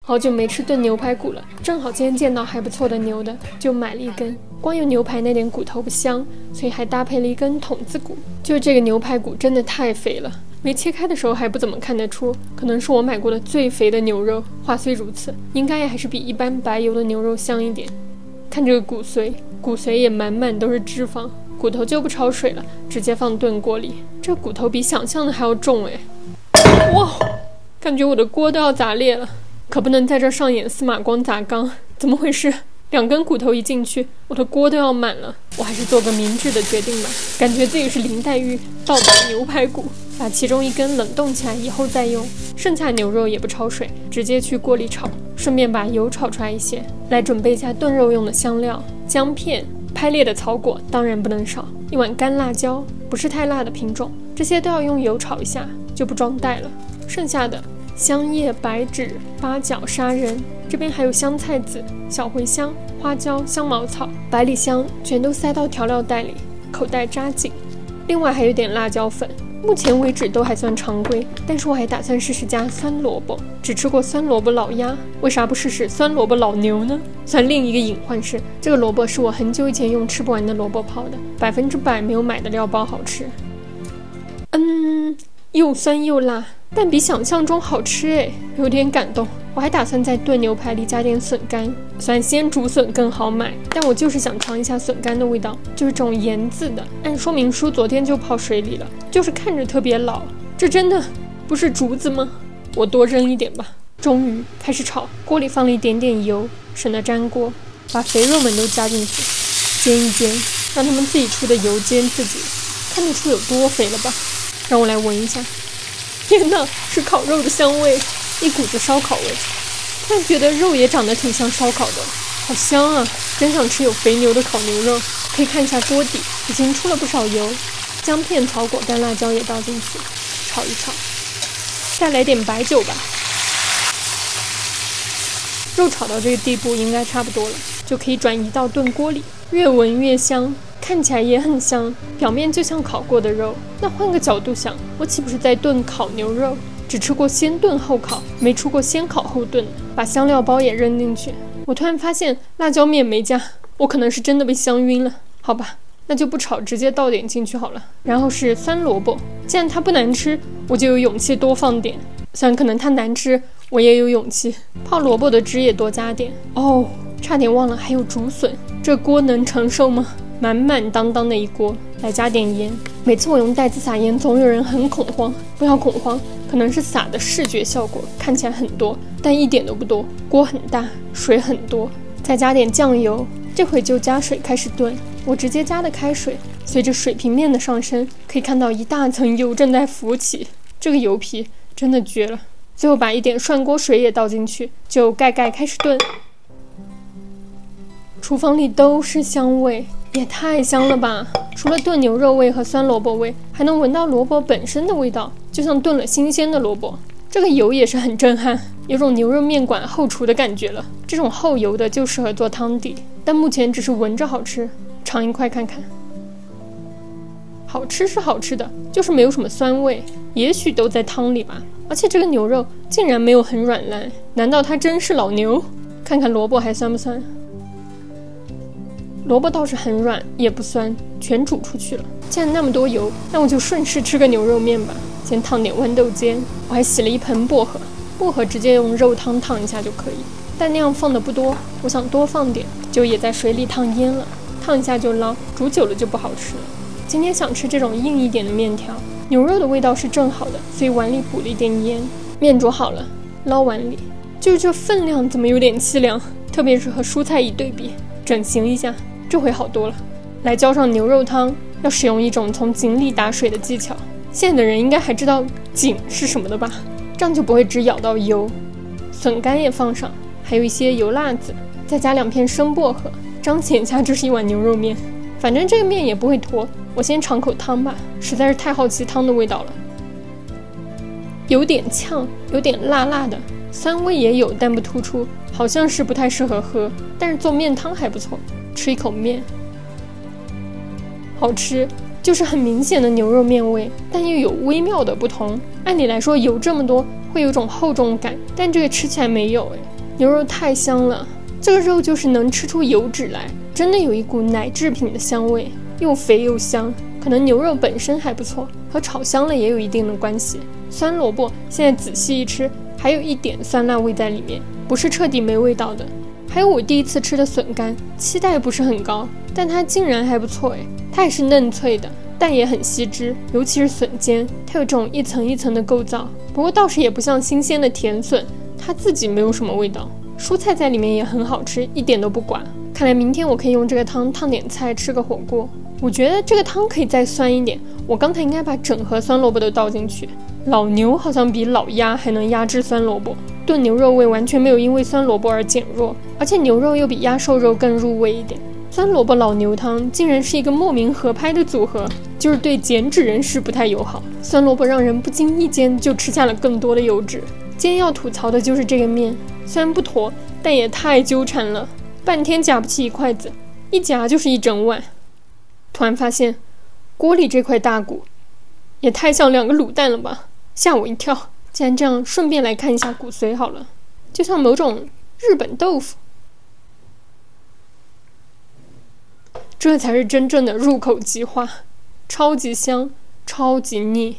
好久没吃炖牛排骨了，正好今天见到还不错的牛的，就买了一根。光有牛排那点骨头不香，所以还搭配了一根筒子骨。就这个牛排骨真的太肥了，没切开的时候还不怎么看得出，可能是我买过的最肥的牛肉。话虽如此，应该也还是比一般白油的牛肉香一点。看这个骨髓，骨髓也满满都是脂肪，骨头就不焯水了，直接放炖锅里。这骨头比想象的还要重哎！哇，感觉我的锅都要砸裂了。可不能在这上演司马光砸缸，怎么回事？2根骨头一进去，我的锅都要满了。我还是做个明智的决定吧，感觉自己是林黛玉盗版牛排骨，把其中一根冷冻起来以后再用。剩下牛肉也不焯水，直接去锅里炒，顺便把油炒出来一些，来准备一下炖肉用的香料：姜片、拍裂的草果当然不能少，1碗干辣椒，不是太辣的品种，这些都要用油炒一下，就不装袋了。剩下的香叶、白芷、八角、砂仁，这边还有香菜籽、小茴香、花椒、香茅草、百里香，全都塞到调料袋里，口袋扎紧。另外还有点辣椒粉，目前为止都还算常规，但是我还打算试试加酸萝卜。只吃过酸萝卜老鸭，为啥不试试酸萝卜老牛呢？算另一个隐患是，这个萝卜是我很久以前用吃不完的萝卜泡的，100%没有买的料包好吃。又酸又辣，但比想象中好吃诶，有点感动。我还打算在炖牛排里加点笋干，虽然鲜竹笋更好买，但我就是想尝一下笋干的味道，就是这种盐渍的。按说明书昨天就泡水里了，就是看着特别老。这真的不是竹子吗？我多扔一点吧。终于开始炒，锅里放了一点点油，省得粘锅，把肥肉们都加进去，煎一煎，让它们自己出的油煎自己，看得出有多肥了吧。让我来闻一下，天哪，是烤肉的香味，一股子烧烤味。突然觉得肉也长得挺像烧烤的，好香啊！真想吃有肥牛的烤牛肉。可以看一下锅底，已经出了不少油，姜片、草果、干辣椒也倒进去，炒一炒，再来点白酒吧。肉炒到这个地步应该差不多了，就可以转移到炖锅里，越闻越香。看起来也很香，表面就像烤过的肉。那换个角度想，我岂不是在炖烤牛肉？只吃过先炖后烤，没吃过先烤后炖。把香料包也扔进去。我突然发现辣椒面没加，我可能是真的被香晕了。好吧，那就不炒，直接倒点进去好了。然后是酸萝卜，既然它不难吃，我就有勇气多放点。虽然可能它难吃，我也有勇气。泡萝卜的汁也多加点。哦，差点忘了还有竹笋，这锅能承受吗？满满当当的一锅，来加点盐。每次我用袋子撒盐，总有人很恐慌。不要恐慌，可能是撒的视觉效果，看起来很多，但一点都不多。锅很大，水很多，再加点酱油。这回就加水开始炖，我直接加的开水。随着水平面的上升，可以看到一大层油正在浮起，这个油皮真的绝了。最后把一点涮锅水也倒进去，就盖盖开始炖。厨房里都是香味，也太香了吧！除了炖牛肉味和酸萝卜味，还能闻到萝卜本身的味道，就像炖了新鲜的萝卜。这个油也是很震撼，有种牛肉面馆后厨的感觉了。这种厚油的就适合做汤底，但目前只是闻着好吃，尝一块看看。好吃是好吃的，就是没有什么酸味，也许都在汤里吧。而且这个牛肉竟然没有很软烂，难道它真是老牛？看看萝卜还酸不酸？萝卜倒是很软，也不酸，全煮出去了。既然那么多油，那我就顺势吃个牛肉面吧。先烫点豌豆尖，我还洗了一盆薄荷，薄荷直接用肉汤烫一下就可以，但那样放的不多，我想多放点，就也在水里烫腌了，烫一下就捞，煮久了就不好吃了。今天想吃这种硬一点的面条，牛肉的味道是正好的，所以碗里补了一点盐。面煮好了，捞碗里。就是这分量怎么有点凄凉，特别是和蔬菜一对比，整形一下。这回好多了，来浇上牛肉汤，要使用一种从井里打水的技巧。现在的人应该还知道井是什么的吧？这样就不会只舀到油。笋干也放上，还有一些油辣子，再加2片生薄荷，彰显一下这是一碗牛肉面。反正这个面也不会坨，我先尝口汤吧，实在是太好奇汤的味道了。有点呛，有点辣辣的，酸味也有，但不突出，好像是不太适合喝，但是做面汤还不错。吃一口面，好吃，就是很明显的牛肉面味，但又有微妙的不同。按理来说油这么多会有种厚重感，但这个吃起来没有牛肉太香了，这个肉就是能吃出油脂来，真的有一股奶制品的香味，又肥又香。可能牛肉本身还不错，和炒香了也有一定的关系。酸萝卜现在仔细一吃，还有一点酸辣味在里面，不是彻底没味道的。还有我第一次吃的笋干，期待不是很高，但它竟然还不错诶，它也是嫩脆的，但也很吸汁，尤其是笋尖，它有这种一层一层的构造。不过倒是也不像新鲜的甜笋，它自己没有什么味道。蔬菜在里面也很好吃，一点都不寡。看来明天我可以用这个汤烫点菜，吃个火锅。我觉得这个汤可以再酸一点，我刚才应该把整盒酸萝卜都倒进去。老牛好像比老鸭还能压制酸萝卜，炖牛肉味完全没有因为酸萝卜而减弱，而且牛肉又比鸭瘦肉更入味一点。酸萝卜老牛汤竟然是一个莫名合拍的组合，就是对减脂人士不太友好。酸萝卜让人不经意间就吃下了更多的油脂。今天要吐槽的就是这个面，虽然不坨，但也太纠缠了，半天夹不起一筷子，一夹就是一整碗。突然发现锅里这块大骨也太像2个卤蛋了吧，吓我一跳。既然这样，顺便来看一下骨髓好了，就像某种日本豆腐。这才是真正的入口即化，超级香，超级腻。